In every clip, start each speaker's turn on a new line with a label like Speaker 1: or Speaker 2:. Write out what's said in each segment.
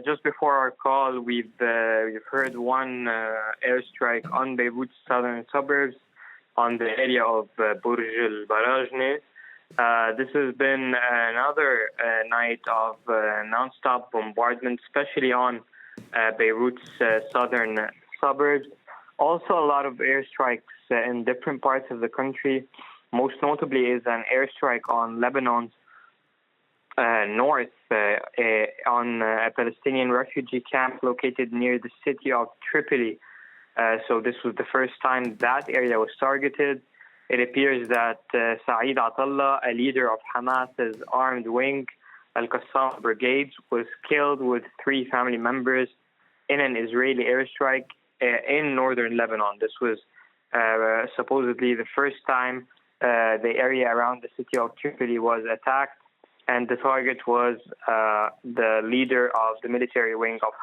Speaker 1: Just before our call, we've heard one airstrike on Beirut's southern suburbs, on the area of Burj al Barajne. This has been another night of non-stop bombardment, especially on Beirut's southern suburbs. Also, a lot of airstrikes in different parts of the country. Most notably is an airstrike on Lebanon's north on a Palestinian refugee camp located near the city of Tripoli. So this was the first time that area was targeted. It appears that Saeed Atallah, a leader of Hamas's armed wing, Al-Qassam Brigade, was killed with 3 family members in an Israeli airstrike in northern Lebanon. This was supposedly the first time the area around the city of Tripoli was attacked, and the target was the leader of the military wing of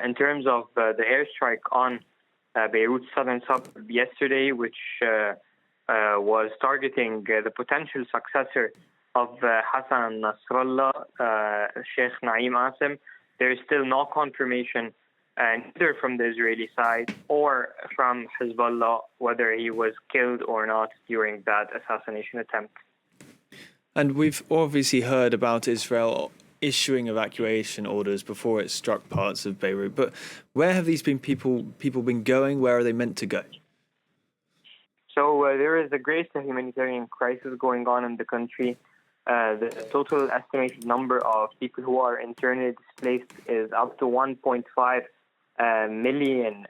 Speaker 1: in terms of the airstrike on Beirut's southern suburb yesterday, which was targeting the potential successor of Hassan Nasrallah, Sheikh Naim Asim. There is still no confirmation, neither from the Israeli side or from Hezbollah, whether he was killed or not during that assassination attempt.
Speaker 2: And we've obviously heard about Israel issuing evacuation orders before it struck parts of Beirut. But where have these people been going? Where are they meant to go?
Speaker 1: So there is a great humanitarian crisis going on in the country. The total estimated number of people who are internally displaced is up to 1.5 million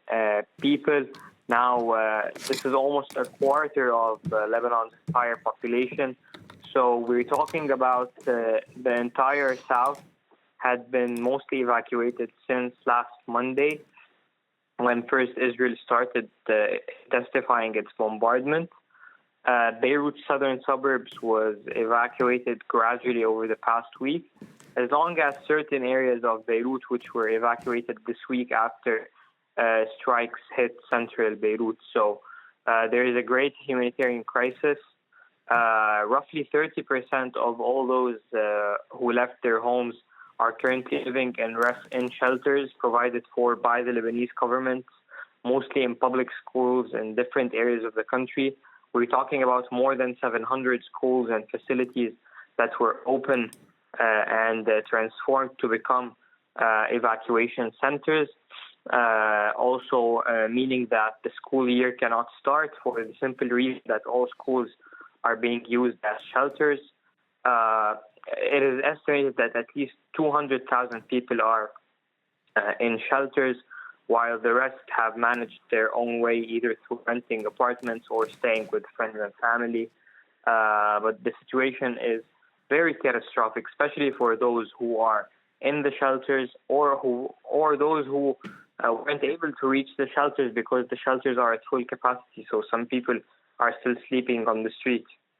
Speaker 1: people. Now, this is almost a quarter of Lebanon's entire population. So we're talking about the entire south had been mostly evacuated since last Monday, when first Israel started testifying its bombardment. Beirut's southern suburbs was evacuated gradually over the past week, as long as certain areas of Beirut, which were evacuated this week after strikes hit central Beirut. So there is a great humanitarian crisis. Roughly 30% of all those who left their homes are currently living in shelters provided for by the Lebanese government, mostly in public schools in different areas of the country. We're talking about more than 700 schools and facilities that were open and transformed to become evacuation centers. Also meaning that the school year cannot start for the simple reason that all schools are being used as shelters. It is estimated that at least 200,000 people are in shelters, while the rest have managed their own way, either through renting apartments or staying with friends and family. But the situation is very catastrophic, especially for those who are in the shelters or those who weren't able to reach the shelters because the shelters are at full capacity. So some people are still sleeping on the street.